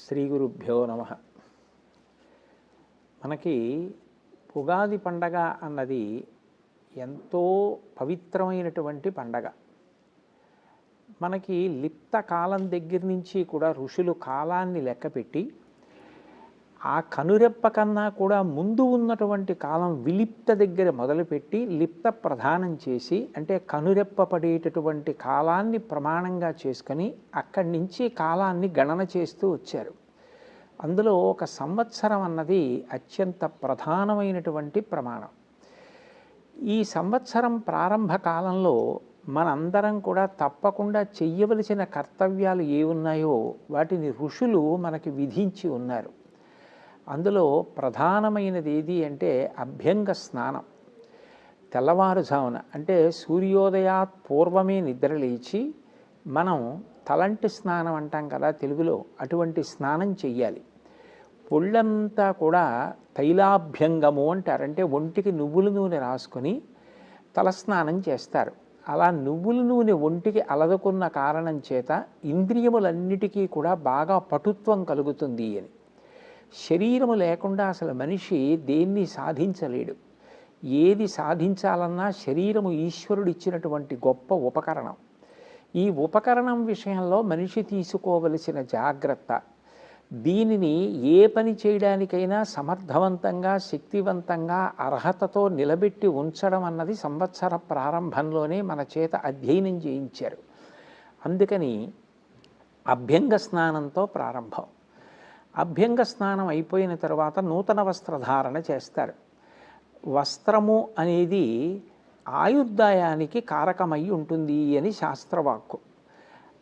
శ్రీ గురుభ్యో నమ. మనకి ఉగాది పండగ అన్నది ఎంతో పవిత్రమైనటువంటి పండగ. మనకి లిప్త కాలం దగ్గర నుంచి కూడా ఋషులు కాలాన్ని లెక్కపెట్టి ఆ కనురెప్ప కన్నా కూడా ముందు ఉన్నటువంటి కాలం విలిప్త దగ్గర మొదలుపెట్టి లిప్త ప్రధానం చేసి, అంటే కనురెప్ప పడేటటువంటి కాలాన్ని ప్రమాణంగా చేసుకొని అక్కడి నుంచి కాలాన్ని గణన చేస్తూ వచ్చారు. అందులో ఒక సంవత్సరం అన్నది అత్యంత ప్రధానమైనటువంటి ప్రమాణం. ఈ సంవత్సరం ప్రారంభ కాలంలో మనందరం కూడా తప్పకుండా చెయ్యవలసిన కర్తవ్యాలు ఏ ఉన్నాయో వాటిని ఋషులు మనకి విధించి ఉన్నారు. అందులో ప్రధానమైనది ఏది అంటే అభ్యంగ స్నానం. తెల్లవారుజామున అంటే సూర్యోదయాత్ పూర్వమే నిద్రలేచి మనం తలంటి స్నానం అంటాం కదా తెలుగులో, అటువంటి స్నానం చెయ్యాలి. ఒళ్ళంతా కూడా తైలాభ్యంగము అంటారు, అంటే ఒంటికి నువ్వుల నూనె రాసుకొని తలస్నానం చేస్తారు. అలా నువ్వుల నూనె ఒంటికి అలదుకున్న కారణం చేత ఇంద్రియములన్నిటికీ కూడా బాగా పటుత్వం కలుగుతుంది అని. శరీరము లేకుండా అసలు మనిషి దేన్ని సాధించలేడు. ఏది సాధించాలన్నా శరీరము ఈశ్వరుడు ఇచ్చినటువంటి గొప్ప ఉపకరణం. ఈ ఉపకరణం విషయంలో మనిషి తీసుకోవలసిన జాగ్రత్త, దీనిని ఏ పని చేయడానికైనా సమర్థవంతంగా శక్తివంతంగా అర్హతతో నిలబెట్టి ఉంచడం అన్నది సంవత్సర ప్రారంభంలోనే మన చేత అధ్యయనం చేయించారు. అందుకని అభ్యంగ స్నానంతో ప్రారంభం. అభ్యంగ స్నానం అయిపోయిన తర్వాత నూతన వస్త్రధారణ చేస్తారు. వస్త్రము అనేది ఆయుర్దాయానికి కారకమై ఉంటుంది అని శాస్త్రవాక్కు.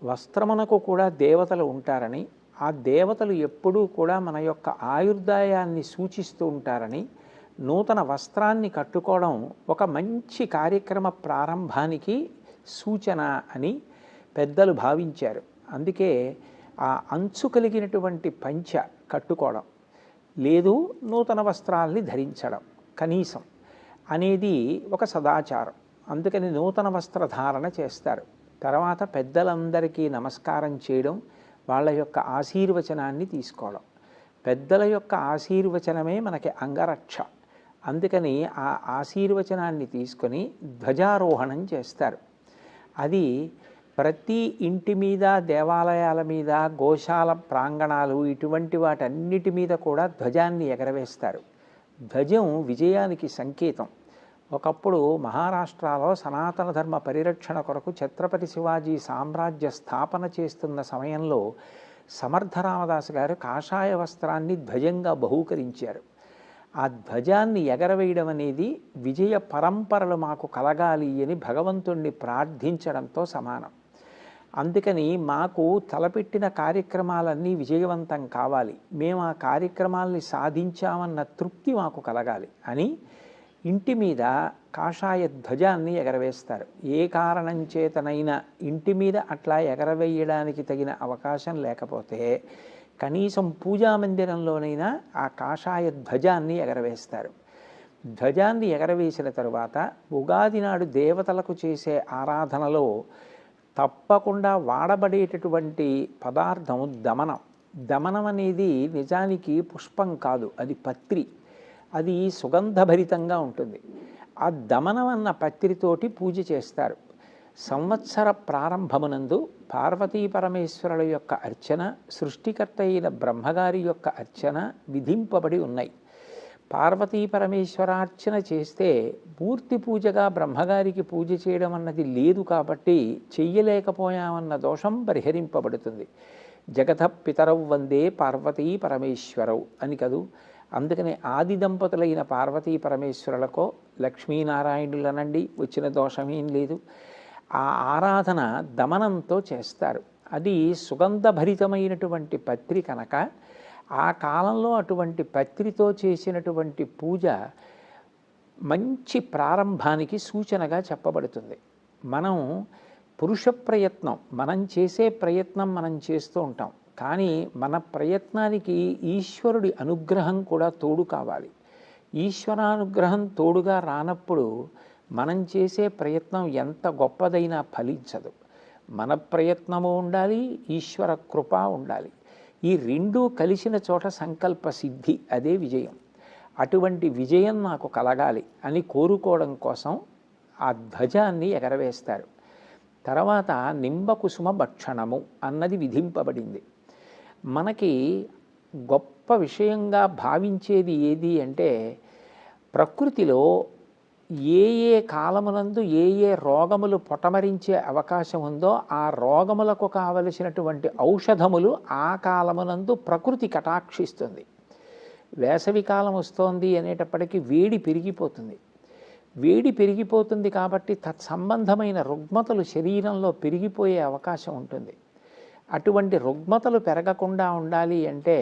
వస్త్రమునకు కూడా దేవతలు ఉంటారని, ఆ దేవతలు ఎప్పుడూ కూడా మన యొక్క ఆయుర్దాయాన్ని సూచిస్తూ ఉంటారని, నూతన వస్త్రాన్ని కట్టుకోవడం ఒక మంచి కార్యక్రమ ప్రారంభానికి సూచన అని పెద్దలు భావించారు. అందుకే ఆ అంచు కలిగినటువంటి పంచ కట్టుకోవడం, లేదు నూతన వస్త్రాల్ని ధరించడం కనీసం అనేది ఒక సదాచారం. అందుకని నూతన వస్త్రధారణ చేస్తారు. తర్వాత పెద్దలందరికీ నమస్కారం చేయడం, వాళ్ళ యొక్క ఆశీర్వచనాన్ని తీసుకోవడం. పెద్దల యొక్క ఆశీర్వచనమే మనకి అంగరక్ష. అందుకని ఆ ఆశీర్వచనాన్ని తీసుకొని ధ్వజారోహణం చేస్తారు. అది ప్రతి ఇంటి మీద, దేవాలయాల మీద, గోశాల ప్రాంగణాలు ఇటువంటి వాటన్నిటి మీద కూడా ధ్వజాన్ని ఎగరవేస్తారు. ధ్వజం విజయానికి సంకేతం. ఒకప్పుడు మహారాష్ట్రలో సనాతన ధర్మ పరిరక్షణ కొరకు ఛత్రపతి శివాజీ సామ్రాజ్య స్థాపన చేస్తున్న సమయంలో సమర్థరామదాసు గారు కాషాయ వస్త్రాన్ని ధ్వజంగా బహూకరించారు. ఆ ధ్వజాన్ని ఎగరవేయడం అనేది విజయ పరంపరలు మాకు కలగాలి అని భగవంతుణ్ణి ప్రార్థించడంతో సమానం. అందుకని మాకు తలపెట్టిన కార్యక్రమాలన్నీ విజయవంతం కావాలి, మేము ఆ కార్యక్రమాల్ని సాధించామన్న తృప్తి మాకు కలగాలి అని ఇంటి మీద కాషాయ ధ్వజాన్ని ఎగరవేస్తారు. ఏ కారణం చేతనైనా ఇంటి మీద అట్లా ఎగరవేయడానికి తగిన అవకాశం లేకపోతే కనీసం పూజామందిరంలోనైనా ఆ కాషాయ ధ్వజాన్ని ఎగరవేస్తారు. ధ్వజాన్ని ఎగరవేసిన తరువాత ఉగాది నాడు దేవతలకు చేసే ఆరాధనలో తప్పకుండా వాడబడేటటువంటి పదార్థం దమనం. దమనం అనేది నిజానికి పుష్పం కాదు, అది పత్రి. అది సుగంధభరితంగా ఉంటుంది. ఆ దమనం అన్న పత్రితోటి పూజ చేస్తారు. సంవత్సర ప్రారంభమునందు పార్వతీ పరమేశ్వరుల యొక్క అర్చన, సృష్టికర్త అయిన బ్రహ్మగారి యొక్క అర్చన విధింపబడి ఉన్నాయి. పార్వతీ పరమేశ్వరార్చన చేస్తే పూర్తి పూజగా బ్రహ్మగారికి పూజ చేయడం అన్నది లేదు కాబట్టి చెయ్యలేకపోయామన్న దోషం పరిహరింపబడుతుంది. జగత పితరౌ వందే పార్వతీ పరమేశ్వరౌ అని కదూ. అందుకని ఆది దంపతులైన పార్వతీ పరమేశ్వరులకో లక్ష్మీనారాయణులనండి వచ్చిన దోషమేం లేదు. ఆ ఆరాధన దమనంతో చేస్తారు. అది సుగంధభరితమైనటువంటి పత్రి కనుక ఆ కాలంలో అటువంటి పత్రితో చేసినటువంటి పూజ మంచి ప్రారంభానికి సూచనగా చెప్పబడుతుంది. మనం పురుష ప్రయత్నం, మనం చేసే ప్రయత్నం మనం చేస్తూ ఉంటాం, కానీ మన ప్రయత్నానికి ఈశ్వరుడి అనుగ్రహం కూడా తోడు కావాలి. ఈశ్వరానుగ్రహం తోడుగా రానప్పుడు మనం చేసే ప్రయత్నం ఎంత గొప్పదైనా ఫలించదు. మన ప్రయత్నము ఉండాలి, ఈశ్వర కృప ఉండాలి. ఈ రెండూ కలిసిన చోట సంకల్ప సిద్ధి, అదే విజయం. అటువంటి విజయం నాకు కలగాలి అని కోరుకోవడం కోసం ఆ ధ్వజాన్ని ఎగరవేస్తారు. తర్వాత నింబకుసుమ భక్షణము అన్నది విధింపబడింది. మనకి గొప్ప విషయంగా భావించేది ఏది అంటే, ప్రకృతిలో ఏ ఏ కాలమునందు ఏ ఏ రోగములు పొటమరించే అవకాశం ఉందో ఆ రోగములకు కావలసినటువంటి ఔషధములు ఆ కాలమునందు ప్రకృతి కటాక్షిస్తుంది. వేసవి కాలం వస్తోంది అనేటప్పటికీ వేడి పెరిగిపోతుంది. వేడి పెరిగిపోతుంది కాబట్టి తత్సంబంధమైన రుగ్మతలు శరీరంలో పెరిగిపోయే అవకాశం ఉంటుంది. అటువంటి రుగ్మతలు పెరగకుండా ఉండాలి అంటే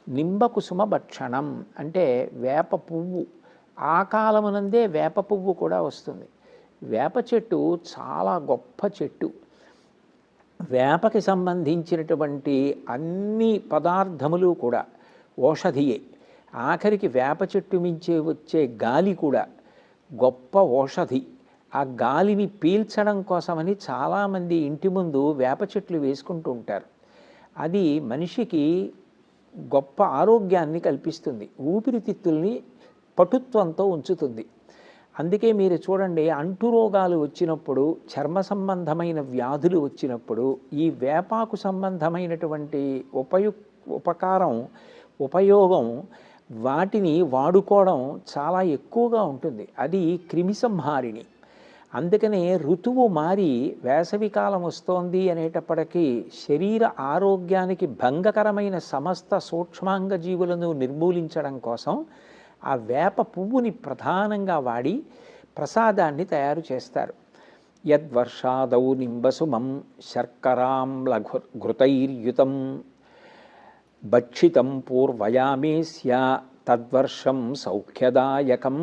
నింబకుసుమ భక్షణం అంటే వేప పువ్వు, ఆ కాలమునందే వేప పువ్వు కూడా వస్తుంది. వేప చెట్టు చాలా గొప్ప చెట్టు. వేపకి సంబంధించినటువంటి అన్ని పదార్థములు కూడా ఔషధియే. ఆఖరికి వేప చెట్టు మించే వచ్చే గాలి కూడా గొప్ప ఔషధి. ఆ గాలిని పీల్చడం కోసమని చాలామంది ఇంటి ముందు వేప చెట్లు వేసుకుంటూ ఉంటారు. అది మనిషికి గొప్ప ఆరోగ్యాన్ని కల్పిస్తుంది, ఊపిరితిత్తుల్ని పటుత్వంతో ఉంచుతుంది. అందుకే మీరు చూడండి, అంటురోగాలు వచ్చినప్పుడు, చర్మ సంబంధమైన వ్యాధులు వచ్చినప్పుడు ఈ వేపాకు సంబంధమైనటువంటి ఉపయోగం వాటిని వాడుకోవడం చాలా ఎక్కువగా ఉంటుంది. అది క్రిమిసంహారిణి. అందుకనే ఋతువు మారి వేసవికాలం వస్తోంది అనేటప్పటికీ శరీర ఆరోగ్యానికి భంగకరమైన సమస్త సూక్ష్మాంగ జీవులను నిర్మూలించడం కోసం ఆ వేప పువ్వుని ప్రధానంగా వాడి ప్రసాదాన్ని తయారు చేస్తారు. యద్వర్షాదౌ నింబసుమం శర్కరాంల ఘృతైర్యుతం భక్షితం పూర్వయామేస్య తద్వర్షం సౌఖ్యదాయకం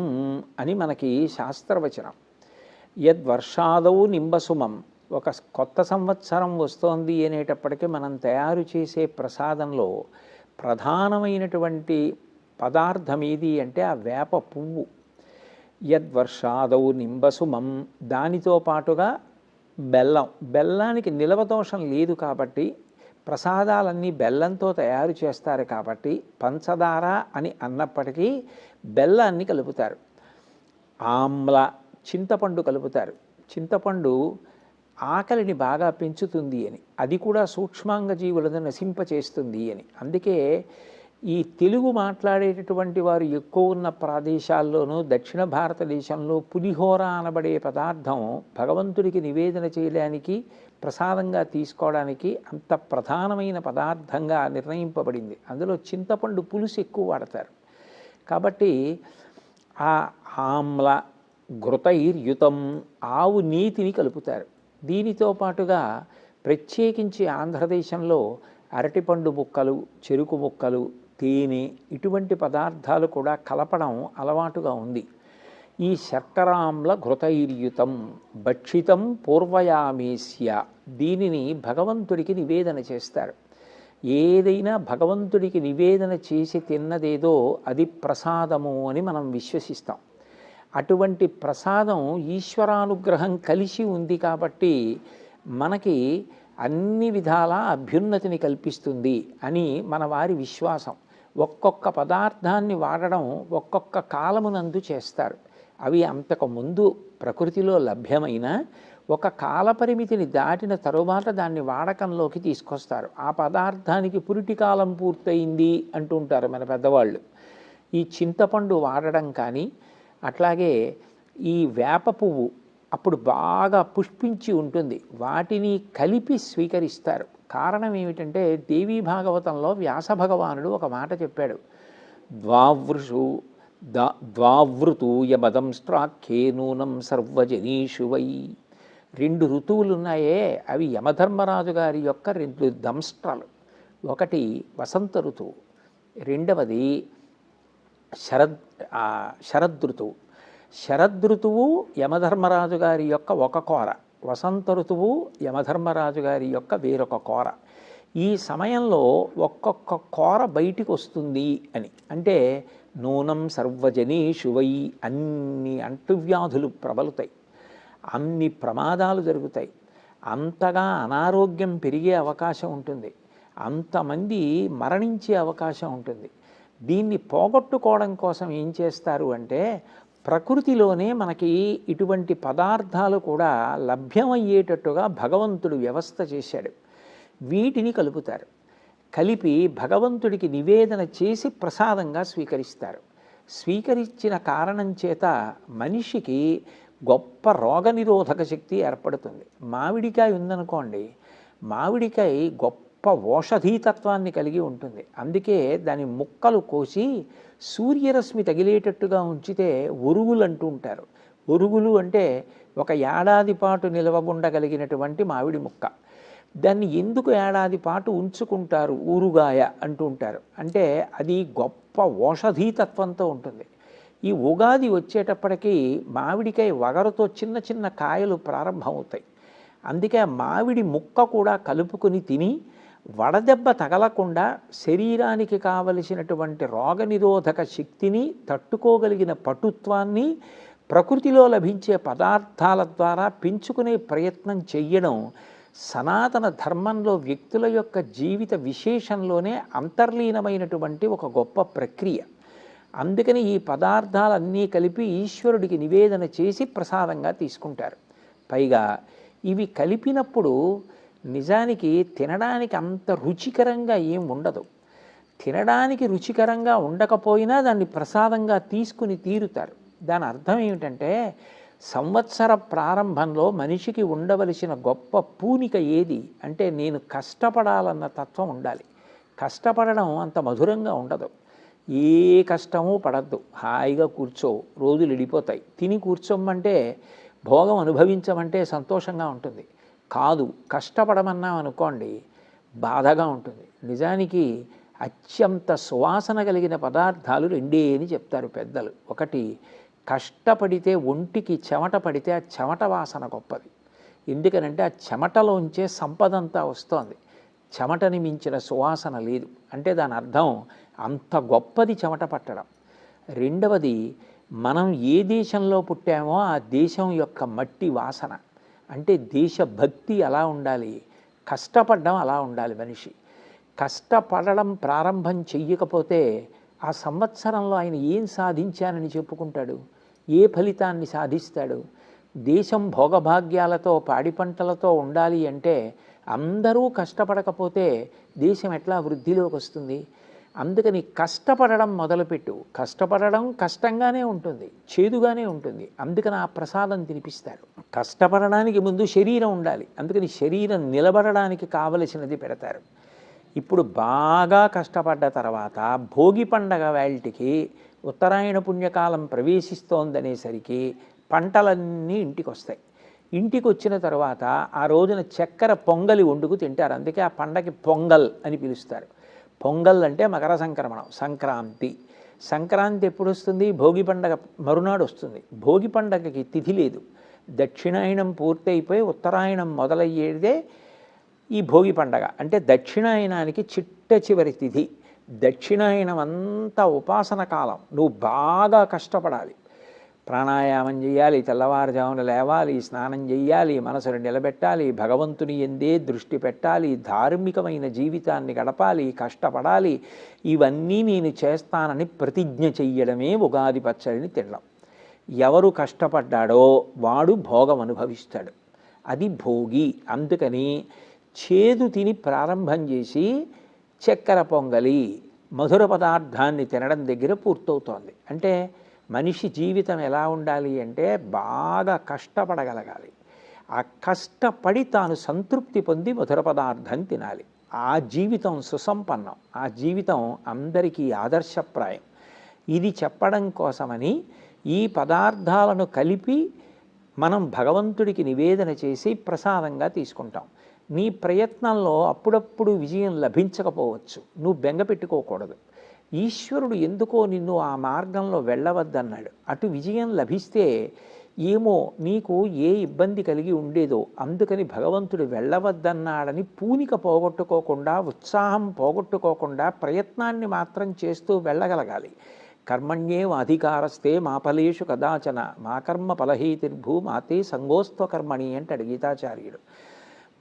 అని మనకి శాస్త్రవచనం. యద్వర్షాదౌ నింబసుమం, ఒక కొత్త సంవత్సరం వస్తోంది అనేటప్పటికీ మనం తయారు చేసే ప్రసాదంలో ప్రధానమైనటువంటి పదార్థం ఏది అంటే ఆ వేప పువ్వు. యద్వర్షాదౌ నింబసుమం, దానితో పాటుగా బెల్లం. బెల్లానికి నిలవదోషం లేదు కాబట్టి ప్రసాదాలన్నీ బెల్లంతో తయారు చేస్తారు కాబట్టి పంచదార అని అన్నప్పటికీ బెల్లాన్ని కలుపుతారు. ఆమ్ల, చింతపండు కలుపుతారు. చింతపండు ఆకలిని బాగా పెంచుతుంది అని, అది కూడా సూక్ష్మాంగ జీవులను నశింపచేస్తుంది అని. అందుకే ఈ తెలుగు మాట్లాడేటటువంటి వారు ఎక్కువ ఉన్న ప్రదేశాల్లోనూ దక్షిణ భారతదేశంలో పులిహోర అనబడే పదార్థం భగవంతుడికి నివేదన చేయడానికి, ప్రసాదంగా తీసుకోవడానికి అంత ప్రధానమైన పదార్థంగా నిర్ణయింపబడింది. అందులో చింతపండు పులుసు ఎక్కువ వాడతారు కాబట్టి ఆ ఆమ్ల ఘృతైర్యుతం, ఆవు నీతిని కలుపుతారు. దీనితో పాటుగా ప్రత్యేకించి ఆంధ్రదేశంలో అరటిపండు ముక్కలు, చెరుకు ముక్కలు, తేనె ఇటువంటి పదార్థాలు కూడా కలపడం అలవాటుగా ఉంది. ఈ శర్కరాంల ఘృతైర్యుతం భక్షితం పూర్వయామేస్య, దీనిని భగవంతుడికి నివేదన చేస్తారు. ఏదైనా భగవంతుడికి నివేదన చేసి తిన్నదేదో అది ప్రసాదము అని మనం విశ్వసిస్తాం. అటువంటి ప్రసాదం ఈశ్వరానుగ్రహం కలిసి ఉంది కాబట్టి మనకి అన్ని విధాల అభ్యున్నతిని కల్పిస్తుంది అని మన వారి విశ్వాసం. ఒక్కొక్క పదార్థాన్ని వాడడం ఒక్కొక్క కాలమునందు చేస్తారు. అవి అంతకుముందు ప్రకృతిలో లభ్యమైన ఒక కాలపరిమితిని దాటిన తరువాత దాన్ని వాడకంలోకి తీసుకొస్తారు. ఆ పదార్థానికి పురిటి కాలం పూర్తయింది అంటుంటారు మన పెద్దవాళ్ళు. ఈ చింతపండు వాడడం కానీ, అట్లాగే ఈ వేప పువ్వు అప్పుడు బాగా పుష్పించి ఉంటుంది, వాటిని కలిపి స్వీకరిస్తారు. కారణం ఏమిటంటే దేవీ భాగవతంలో వ్యాస భగవానుడు ఒక మాట చెప్పాడు. ద్వావృతూయమదంస్ట్రాఖ్యే నూనం సర్వజనీషు వై. 2 ఋతువులు ఉన్నాయే, అవి యమధర్మరాజు గారి యొక్క 2 దంస్ట్రాలు. ఒకటి వసంత ఋతువు, రెండవది శరదృతువు. శరదృతువు యమధర్మరాజు గారి యొక్క ఒక కోర, వసంత ఋతువు యమధర్మరాజు గారి యొక్క వేరొక కోర. ఈ సమయంలో ఒక్కొక్క కోర బయటికి వస్తుంది అని అంటే నూనం సర్వజనీషు వై, అన్ని అంటువ్యాధులు ప్రబలుతాయి, అన్ని ప్రమాదాలు జరుగుతాయి, అంతగా అనారోగ్యం పెరిగే అవకాశం ఉంటుంది. అంతమంది మరణించే అవకాశం ఉంటుంది. దీన్ని పోగొట్టుకోవడం కోసం ఏం చేస్తారు అంటే, ప్రకృతిలోనే మనకి ఇటువంటి పదార్థాలు కూడా లభ్యమయ్యేటట్టుగా భగవంతుడు వ్యవస్థ చేశాడు. వీటిని కలుపుతారు. కలిపి భగవంతుడికి నివేదన చేసి ప్రసాదంగా స్వీకరిస్తారు. స్వీకరించిన కారణం చేత మనిషికి గొప్ప రోగనిరోధక శక్తి ఏర్పడుతుంది. మామిడికాయ ఉందనుకోండి, మామిడికాయ గొప్ప ఓషధీతత్వాన్ని కలిగి ఉంటుంది. అందుకే దాని ముక్కలు కోసి సూర్యరశ్మి తగిలేటట్టుగా ఉంచితే ఒరుగులు అంటూ ఉంటారు. ఒరుగులు అంటే ఒక ఏడాది పాటు నిలవగుండగలిగినటువంటి మామిడి ముక్క. దాన్ని ఎందుకు ఏడాది పాటు ఉంచుకుంటారు, ఊరుగాయ అంటూ ఉంటారు అంటే అది గొప్ప ఓషధీతత్వంతో ఉంటుంది. ఈ ఉగాది వచ్చేటప్పటికీ మామిడికాయ వగరుతో చిన్న చిన్న కాయలు ప్రారంభమవుతాయి. అందుకే ఆ మామిడి ముక్క కూడా కలుపుకొని తిని వడదెబ్బ తగలకుండా శరీరానికి కావలసినటువంటి రోగనిరోధక శక్తిని, తట్టుకోగలిగిన పటుత్వాన్ని ప్రకృతిలో లభించే పదార్థాల ద్వారా పెంచుకునే ప్రయత్నం చెయ్యడం సనాతన ధర్మంలో వ్యక్తుల యొక్క జీవిత విశేషంలోనే అంతర్లీనమైనటువంటి ఒక గొప్ప ప్రక్రియ. అందుకని ఈ పదార్థాలన్నీ కలిపి ఈశ్వరుడికి నివేదన చేసి ప్రసాదంగా తీసుకుంటారు. పైగా ఇవి కలిపినప్పుడు నిజానికి తినడానికి అంత రుచికరంగా ఏం ఉండదు. తినడానికి రుచికరంగా ఉండకపోయినా దాన్ని ప్రసాదంగా తీసుకుని తీరుతారు. దాని అర్థం ఏమిటంటే, సంవత్సర ప్రారంభంలో మనిషికి ఉండవలసిన గొప్ప పూనిక ఏది అంటే, నేను కష్టపడాలన్న తత్వం ఉండాలి. కష్టపడడం అంత మధురంగా ఉండదు. ఏ కష్టమూ పడద్దు, హాయిగా కూర్చో, రోజులు ఇడిపోతాయి. తిని కూర్చోమంటే, భోగం అనుభవించమంటే సంతోషంగా ఉంటుంది. కాదు, కష్టపడమన్నాం అనుకోండి, బాధగా ఉంటుంది. నిజానికి అత్యంత సువాసన కలిగిన పదార్థాలు రెండే అని చెప్తారు పెద్దలు. ఒకటి, కష్టపడితే ఒంటికి చెమట పడితే ఆ చెమట వాసన గొప్పది. ఎందుకనంటే ఆ చెమటలోంచే సంపదంతా వస్తోంది. చెమటని మించిన సువాసన లేదు. అంటే దాని అర్థం అంత గొప్పది చెమట పట్టడం. రెండవది, మనం ఏ దేశంలో పుట్టామో ఆ దేశం యొక్క మట్టి వాసన. అంటే దేశభక్తి అలా ఉండాలి, కష్టపడడం అలా ఉండాలి. మనిషి కష్టపడడం ప్రారంభం చెయ్యకపోతే ఆ సంవత్సరంలో ఆయన ఏం సాధించానని చెప్పుకుంటాడు, ఏ ఫలితాన్ని సాధిస్తాడు? దేశం భోగభాగ్యాలతో పాడి పంటలతో ఉండాలి అంటే అందరూ కష్టపడకపోతే దేశం ఎట్లా వృద్ధిలోకి వస్తుంది? అందుకని కష్టపడడం మొదలుపెట్టు. కష్టపడడం కష్టంగానే ఉంటుంది, చేదుగానే ఉంటుంది. అందుకని ఆ ప్రసాదం తినిపిస్తారు. కష్టపడడానికి ముందు శరీరం ఉండాలి. అందుకని శరీరం నిలబడడానికి కావలసినది పెడతారు. ఇప్పుడు బాగా కష్టపడ్డ తర్వాత భోగి పండగ వేళటికి ఉత్తరాయణ పుణ్యకాలం ప్రవేశిస్తోందనేసరికి పంటలన్నీ ఇంటికి వస్తాయి. ఇంటికి వచ్చిన తర్వాత ఆ రోజున చక్కెర పొంగలి వండుకు తింటారు. అందుకే ఆ పండగకి పొంగల్ అని పిలుస్తారు. పొంగల్ అంటే మకర సంక్రమణం, సంక్రాంతి. సంక్రాంతి ఎప్పుడు వస్తుంది? భోగి పండగ మరునాడు వస్తుంది. భోగి పండగకి తిథి లేదు. దక్షిణాయనం పూర్తయిపోయి ఉత్తరాయణం మొదలయ్యేదే ఈ భోగి పండగ. అంటే దక్షిణాయనానికి చిట్ట చివరి తిథి. దక్షిణాయనం అంతా ఉపాసన కాలం. నువ్వు బాగా కష్టపడాలి, ప్రాణాయామం చేయాలి, తెల్లవారుజామున లేవాలి, స్నానం చేయాలి, మనసును నిలబెట్టాలి, భగవంతుని ఎందే దృష్టి పెట్టాలి, ధార్మికమైన జీవితాన్ని గడపాలి, కష్టపడాలి. ఇవన్నీ నేను చేస్తానని ప్రతిజ్ఞ చెయ్యడమే ఉగాది పచ్చడిని తినడం. ఎవరు కష్టపడ్డాడో వాడు భోగం అనుభవిస్తాడు. అది భోగి. అందుకని చేదు తిని ప్రారంభం చేసి చక్కెర పొంగలి మధుర పదార్థాన్ని తినడం దగ్గర పూర్తవుతోంది. అంటే మనిషి జీవితం ఎలా ఉండాలి అంటే బాగా కష్టపడగలగాలి. ఆ కష్టపడి తాను సంతృప్తి పొంది మధుర పదార్థం తినాలి. ఆ జీవితం సుసంపన్నం. ఆ జీవితం అందరికీ ఆదర్శప్రాయం. ఇది చెప్పడం కోసమని ఈ పదార్థాలను కలిపి మనం భగవంతుడికి నివేదన చేసి ప్రసాదంగా తీసుకుంటాం. నీ ప్రయత్నంలో అప్పుడప్పుడు విజయం లభించకపోవచ్చు, నువ్వు బెంగ పెట్టుకోకూడదు. ఈశ్వరుడు ఎందుకో నిన్ను ఆ మార్గంలో వెళ్ళవద్దన్నాడు. అటు విజయం లభిస్తే ఏమో నీకు ఏ ఇబ్బంది కలిగి ఉండేదో, అందుకని భగవంతుడు వెళ్ళవద్దన్నాడని పూనిక పోగొట్టుకోకుండా, ఉత్సాహం పోగొట్టుకోకుండా ప్రయత్నాన్ని మాత్రం చేస్తూ వెళ్ళగలగాలి. కర్మణ్యేవ అధికారస్తే మా ఫలేషు కదాచన మా కర్మ ఫలహేతిర్భూ మాతే సంగోస్త్వ కర్మణి అంటాడు గీతాచార్యుడు.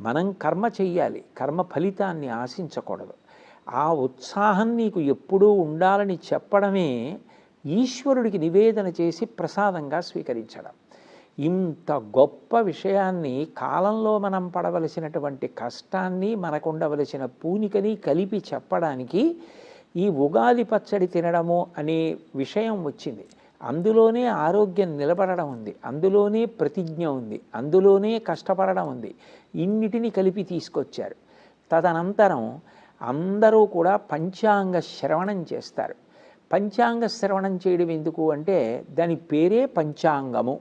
మనం కర్మ చెయ్యాలి, కర్మ ఫలితాన్ని ఆశించకూడదు. ఆ ఉత్సాహం నీకు ఎప్పుడూ ఉండాలని చెప్పడమే ఈశ్వరుడికి నివేదన చేసి ప్రసాదంగా స్వీకరించడం. ఇంత గొప్ప విషయాన్ని, కాలంలో మనం పడవలసినటువంటి కష్టాన్ని, మనకుండవలసిన పూనికని కలిపి చెప్పడానికి ఈ ఉగాది పచ్చడి తినడము అనే విషయం వచ్చింది. అందులోనే ఆరోగ్యం నిలబడడం ఉంది, అందులోనే ప్రతిజ్ఞ ఉంది, అందులోనే కష్టపడడం ఉంది. ఇన్నిటిని కలిపి తీసుకొచ్చారు. తదనంతరం అందరూ కూడా పంచాంగ శ్రవణం చేస్తారు. పంచాంగ శ్రవణం చేయడం ఎందుకు అంటే దాని పేరే పంచాంగము.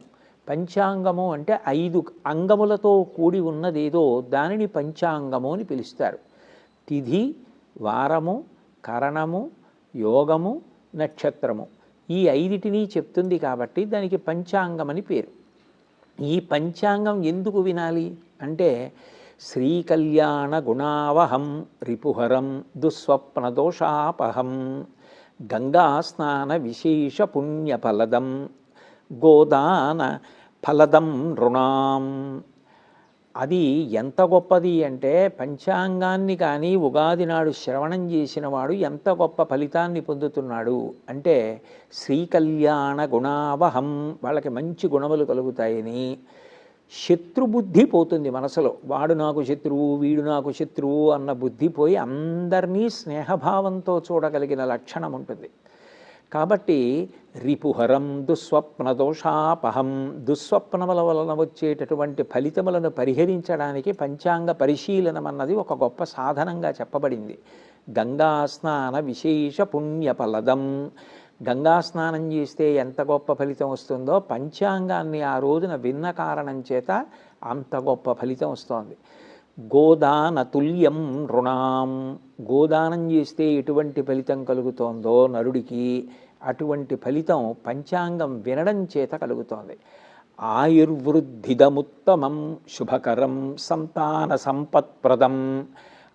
పంచాంగము అంటే 5 అంగములతో కూడి ఉన్నదేదో దానిని పంచాంగము అని పిలుస్తారు. తిథి, వారము, కరణము, యోగము, నక్షత్రము, ఈ 5టిని చెప్తుంది కాబట్టి దానికి పంచాంగం అని పేరు. ఈ పంచాంగం ఎందుకు వినాలి అంటే శ్రీకళ్యాణ గుణావహం రిపుహరం దుస్వప్నదోషాపహం గంగాస్నాన విశేష పుణ్యఫలదం గోదాన ఫలదం నృణాం. అది ఎంత గొప్పది అంటే పంచాంగాన్ని కానీ ఉగాది నాడు శ్రవణం చేసిన వాడు ఎంత గొప్ప ఫలితాన్ని పొందుతున్నాడు అంటే శ్రీకళ్యాణ గుణావహం, వాళ్ళకి మంచి గుణములు కలుగుతాయని. శత్రుబుద్ధి పోతుంది మనసులో. వాడు నాకు శత్రువు, వీడు నాకు శత్రువు అన్న బుద్ధి పోయి అందరినీ స్నేహభావంతో చూడగలిగిన లక్షణం ఉంటుంది. కాబట్టి రిపుహరం దుస్వప్నదోషాపహం, దుస్వప్నముల వలన వచ్చేటటువంటి ఫలితములను పరిహరించడానికి పంచాంగ పరిశీలనం అన్నది ఒక గొప్ప సాధనంగా చెప్పబడింది. గంగా స్నాన విశేష పుణ్యఫలదం, గంగా స్నానం చేస్తే ఎంత గొప్ప ఫలితం వస్తుందో పంచాంగాన్ని ఆ రోజున విన్న కారణం చేత అంత గొప్ప ఫలితం వస్తోంది. గోదాన తుల్యం నృణాం, గోదానం చేస్తే ఎటువంటి ఫలితం కలుగుతోందో నరుడికి అటువంటి ఫలితం పంచాంగం వినడం చేత కలుగుతోంది. ఆయుర్వృద్ధిదముత్తమం శుభకరం సంతాన సంపత్ప్రదం,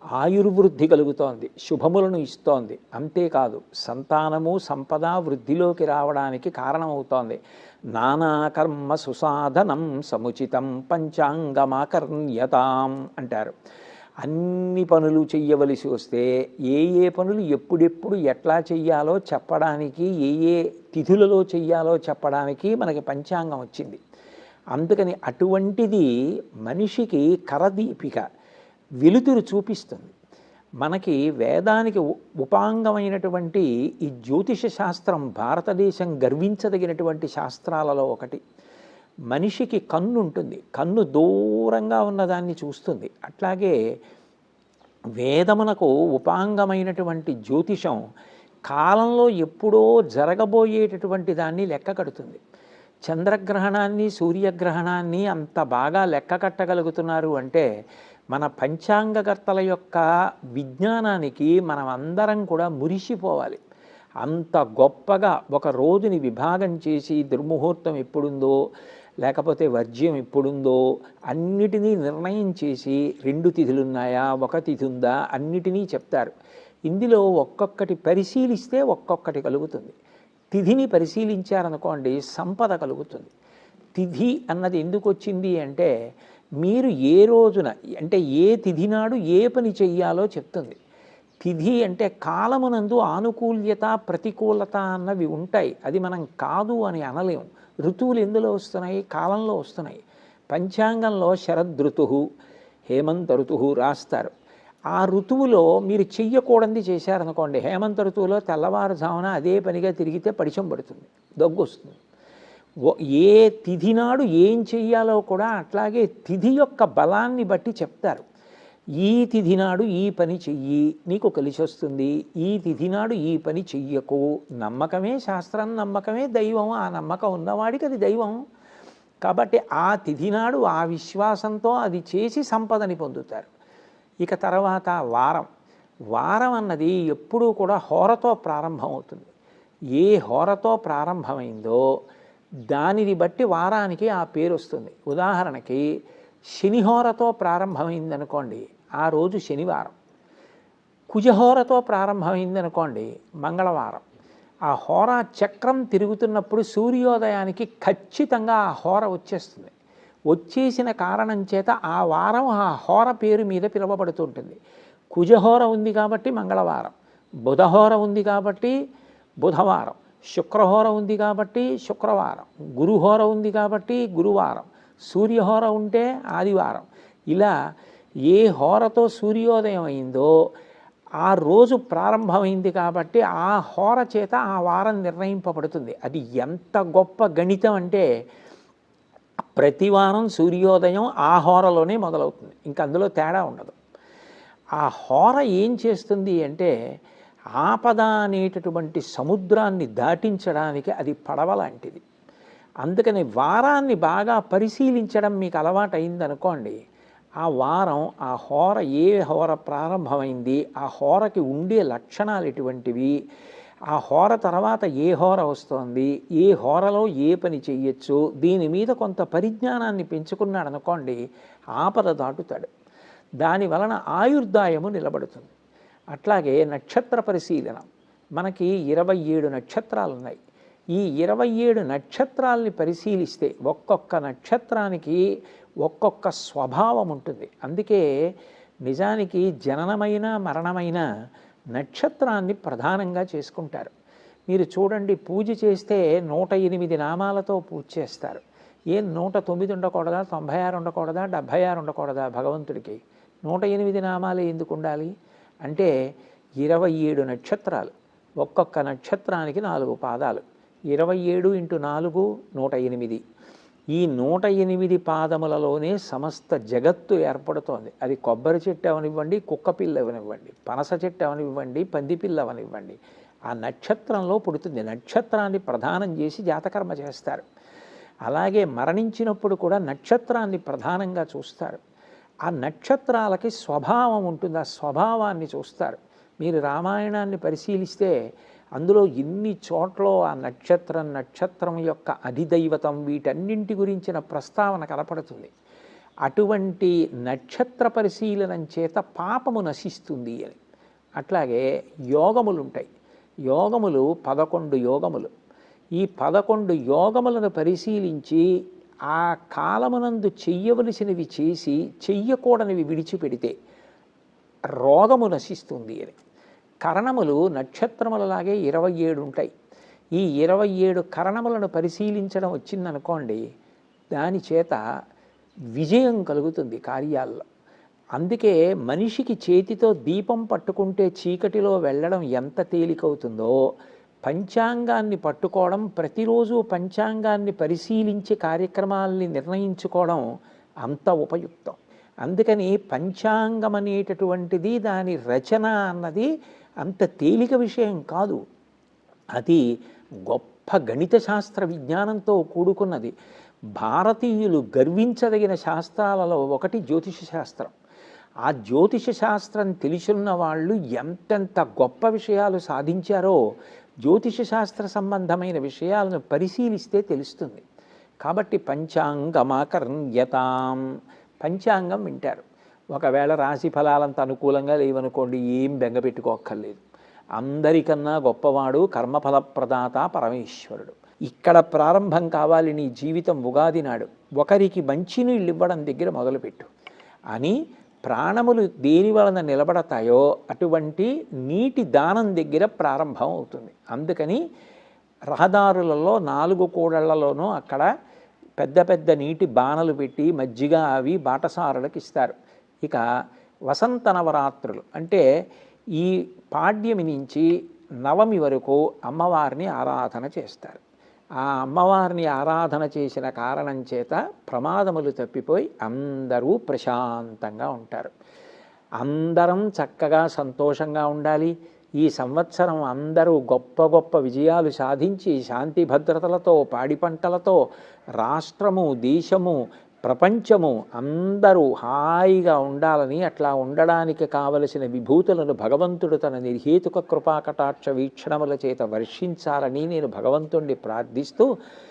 ఆయుర్వృద్ధి కలుగుతోంది, శుభములను ఇస్తోంది. అంతేకాదు సంతానము సంపద వృద్ధిలోకి రావడానికి కారణమవుతోంది. నానాకర్మ సుసాధనం సముచితం పంచాంగమాకర్ణ్యతాం అంటారు. అన్ని పనులు చెయ్యవలసి వస్తే ఏ ఏ పనులు ఎప్పుడెప్పుడు ఎట్లా చెయ్యాలో చెప్పడానికి, ఏ ఏ తిథులలో చెయ్యాలో చెప్పడానికి మనకి పంచాంగం వచ్చింది. అందుకని అటువంటిది మనిషికి కరదీపిక, వెలుతురు చూపిస్తుంది. మనకి వేదానికి ఉపాంగమైనటువంటి ఈ జ్యోతిష శాస్త్రం భారతదేశం గర్వించదగినటువంటి శాస్త్రాలలో ఒకటి. మనిషికి కన్ను ఉంటుంది, కన్ను దూరంగా ఉన్నదాన్ని చూస్తుంది. అట్లాగే వేదమునకు ఉపాంగమైనటువంటి జ్యోతిషం కాలంలో ఎప్పుడో జరగబోయేటటువంటి దాన్ని లెక్క కడుతుంది. చంద్రగ్రహణాన్ని సూర్యగ్రహణాన్ని అంత బాగా లెక్క కట్టగలుగుతున్నారు అంటే మన పంచాంగకర్తల యొక్క విజ్ఞానానికి మనం అందరం కూడా మురిసిపోవాలి. అంత గొప్పగా ఒక రోజుని విభాగం చేసి దుర్ముహూర్తం ఎప్పుడుందో లేకపోతే వర్జ్యం ఎప్పుడుందో అన్నిటినీ నిర్ణయం చేసి 2 తిథులున్నాయా, 1 తిథి ఉందా అన్నిటినీ చెప్తారు. ఇందులో ఒక్కొక్కటి పరిశీలిస్తే ఒక్కొక్కటి కలుగుతుంది. తిథిని పరిశీలించారనుకోండి సంపద కలుగుతుంది. తిథి అన్నది ఎందుకు వచ్చింది అంటే మీరు ఏ రోజున అంటే ఏ తిథి నాడు ఏ పని చెయ్యాలో చెప్తుంది. తిథి అంటే కాలమునందు ఆనుకూల్యత ప్రతికూలత అన్నవి ఉంటాయి, అది మనం కాదు అని అనలేము. ఋతువులు ఎందులో వస్తున్నాయి? కాలంలో వస్తున్నాయి. పంచాంగంలో శరదృతు, హేమంత ఋతువు రాస్తారు. ఆ ఋతువులో మీరు చెయ్యకూడనిది చేశారనుకోండి, హేమంత ఋతువులో తెల్లవారుజామున అదే పనిగా తిరిగితే పడిచం పడుతుంది, దగ్గు వస్తుంది. ఏ తిథి నాడు ఏం చెయ్యాలో కూడా అట్లాగే తిథి యొక్క బలాన్ని బట్టి చెప్తారు. ఈ తిథి నాడు ఈ పని చెయ్యి నీకు కలిసి వస్తుంది, ఈ తిథి నాడు ఈ పని చెయ్యకు. నమ్మకమే శాస్త్రం, నమ్మకమే దైవం. ఆ నమ్మకం ఉన్నవాడికి అది దైవం. కాబట్టి ఆ తిథి నాడు ఆ విశ్వాసంతో అది చేసి సంపదని పొందుతారు. ఇక తర్వాత వారం అన్నది ఎప్పుడూ కూడా హోరతో ప్రారంభమవుతుంది. ఏ హోరతో ప్రారంభమైందో దానిని బట్టి వారానికి ఆ పేరు వస్తుంది. ఉదాహరణకి శనిహోరతో ప్రారంభమైందనుకోండి, ఆ రోజు శనివారం. కుజహోరతో ప్రారంభమైందనుకోండి, మంగళవారం. ఆ హోరా చక్రం తిరుగుతున్నప్పుడు సూర్యోదయానికి ఖచ్చితంగా ఆ హోర వచ్చేస్తుంది. వచ్చేసిన కారణం చేత ఆ వారం ఆ హోర పేరు మీద పిలువబడుతుంటుంది. కుజహోర ఉంది కాబట్టి మంగళవారం, బుధహోర ఉంది కాబట్టి బుధవారం, శుక్రహోర ఉంది కాబట్టి శుక్రవారం, గురుహోర ఉంది కాబట్టి గురువారం, సూర్యహోర ఉంటే ఆదివారం. ఇలా ఏ హోరతో సూర్యోదయం అయిందో ఆ రోజు ప్రారంభమైంది కాబట్టి ఆ హోర చేత ఆ వారం నిర్ణయింపబడుతుంది. అది ఎంత గొప్ప గణితం అంటే ప్రతి వారం సూర్యోదయం ఆ హోరలోనే మొదలవుతుంది, ఇంకా అందులో తేడా ఉండదు. ఆ హోర ఏం చేస్తుంది అంటే ఆపద అనేటటువంటి సముద్రాన్ని దాటించడానికి అది పడవ లాంటిది. అందుకని వారాన్ని బాగా పరిశీలించడం మీకు అలవాటు అయిందనుకోండి, ఆ వారం ఆ హోర ఏ హోర ప్రారంభమైంది, ఆ హోరకి ఉండే లక్షణాలు ఎటువంటివి, ఆ హోర తర్వాత ఏ హోర వస్తోంది, ఏ హోరలో ఏ పని చెయ్యొచ్చు, దీని మీద కొంత పరిజ్ఞానాన్ని పెంచుకున్నాడు అనుకోండి, ఆపద దాటుతాడు. దాని వలన ఆయుర్దాయము నిలబడుతుంది. అట్లాగే నక్షత్ర పరిశీలన, మనకి 27 నక్షత్రాలు ఉన్నాయి. ఈ 27 నక్షత్రాలని పరిశీలిస్తే ఒక్కొక్క నక్షత్రానికి ఒక్కొక్క స్వభావం ఉంటుంది. అందుకే నిజానికి జననమైన మరణమైన నక్షత్రాన్ని ప్రధానంగా చేసుకుంటారు. మీరు చూడండి, పూజ చేస్తే 108 నామాలతో పూజ చేస్తారు. ఏం 109 ఉండకూడదా, 96 ఉండకూడదా, 76 ఉండకూడదా? భగవంతుడికి 108 నామాలే ఎందుకు ఉండాలి అంటే 27 నక్షత్రాలు, ఒక్కొక్క నక్షత్రానికి 4 పాదాలు, 27 × 4 108. ఈ 108 పాదములలోనే సమస్త జగత్తు ఏర్పడుతోంది. అది కొబ్బరి చెట్టు అవనివ్వండి, కుక్క పిల్ల అవనివ్వండి, పనస చెట్టు అవనివ్వండి, పంది పిల్ల అవనివ్వండి, ఆ నక్షత్రంలో పుడుతుంది. నక్షత్రాన్ని ప్రధానం చేసి జాతకర్మ చేస్తారు. అలాగే మరణించినప్పుడు కూడా నక్షత్రాన్ని ప్రధానంగా చూస్తారు. ఆ నక్షత్రాలకి స్వభావం ఉంటుంది, ఆ స్వభావాన్ని చూస్తారు. మీరు రామాయణాన్ని పరిశీలిస్తే అందులో ఎన్ని చోట్ల ఆ నక్షత్రం యొక్క అధిదైవతం వీటన్నింటి గురించిన ప్రస్తావన కనపడుతుంది. అటువంటి నక్షత్ర పరిశీలనం చేత పాపము నశిస్తుంది అని. అట్లాగే యోగములు ఉంటాయి. యోగములు 11 యోగములు. ఈ 11 యోగములను పరిశీలించి ఆ కాలమునందు చెయ్యవలసినవి చేసి చెయ్యకూడనివి విడిచిపెడితే రోగము నశిస్తుంది అని. కరణములు నక్షత్రములలాగే 27 ఉంటాయి. ఈ 27 కరణములను పరిశీలించడం వచ్చిందనుకోండి, దాని చేత విజయం కలుగుతుంది కార్యాల్లో. అందుకే మనిషికి చేతితో దీపం పట్టుకుంటే చీకటిలో వెళ్ళడం ఎంత తేలికవుతుందో, పంచాంగాన్ని పట్టుకోవడం, ప్రతిరోజు పంచాంగాన్ని పరిశీలించి కార్యక్రమాల్ని నిర్ణయించుకోవడం అంత ఉపయుక్తం. అందుకని పంచాంగం అనేటటువంటిది, దాని రచన అన్నది అంత తేలిక విషయం కాదు. అది గొప్ప గణిత శాస్త్ర విజ్ఞానంతో కూడుకున్నది. భారతీయులు గర్వించదగిన శాస్త్రాలలో ఒకటి జ్యోతిష శాస్త్రం. ఆ జ్యోతిష శాస్త్రం తెలిసున్న వాళ్ళు ఎంతెంత గొప్ప విషయాలు సాధించారో జ్యోతిష శాస్త్ర సంబంధమైన విషయాలను పరిశీలిస్తే తెలుస్తుంది. కాబట్టి పంచాంగమాకర్ణ్యతాం, పంచాంగం వింటారు. ఒకవేళ రాశి ఫలాలంత అనుకూలంగా లేవనుకోండి, ఏం బెంగపెట్టుకోక్కర్లేదు. అందరికన్నా గొప్పవాడు కర్మఫలప్రదాత పరమేశ్వరుడు. ఇక్కడ ప్రారంభం కావాలి నీ జీవితం ఉగాది నాడు. ఒకరికి మంచినీళ్ళు ఇవ్వడం దగ్గర మొదలుపెట్టు అని. ప్రాణములు దేని వలన నిలబడతాయో అటువంటి నీటి దానం దగ్గర ప్రారంభం అవుతుంది. అందుకని రహదారులలో 4 కూడళ్లలోనూ అక్కడ పెద్ద పెద్ద నీటి బాణలు పెట్టి మజ్జిగ అవి బాటసారులకు ఇస్తారు. ఇక వసంత నవరాత్రులు అంటే ఈ పాడ్యమి నుంచి నవమి వరకు అమ్మవారిని ఆరాధన చేస్తారు. ఆ అమ్మవారిని ఆరాధన చేసిన కారణం చేత ప్రమాదములు తప్పిపోయి అందరూ ప్రశాంతంగా ఉంటారు. అందరం చక్కగా సంతోషంగా ఉండాలి. ఈ సంవత్సరం అందరూ గొప్ప గొప్ప విజయాలు సాధించి శాంతి భద్రతలతో, పాడి పంటలతో రాష్ట్రము, దేశము, ప్రపంచము అందరూ హాయిగా ఉండాలని, అట్లా ఉండడానికి కావలసిన విభూతులను భగవంతుడు తన నిర్హేతుక కృపాకటాక్ష వీక్షణముల చేత వర్షించాలని నేను భగవంతుణ్ణి ప్రార్థిస్తూ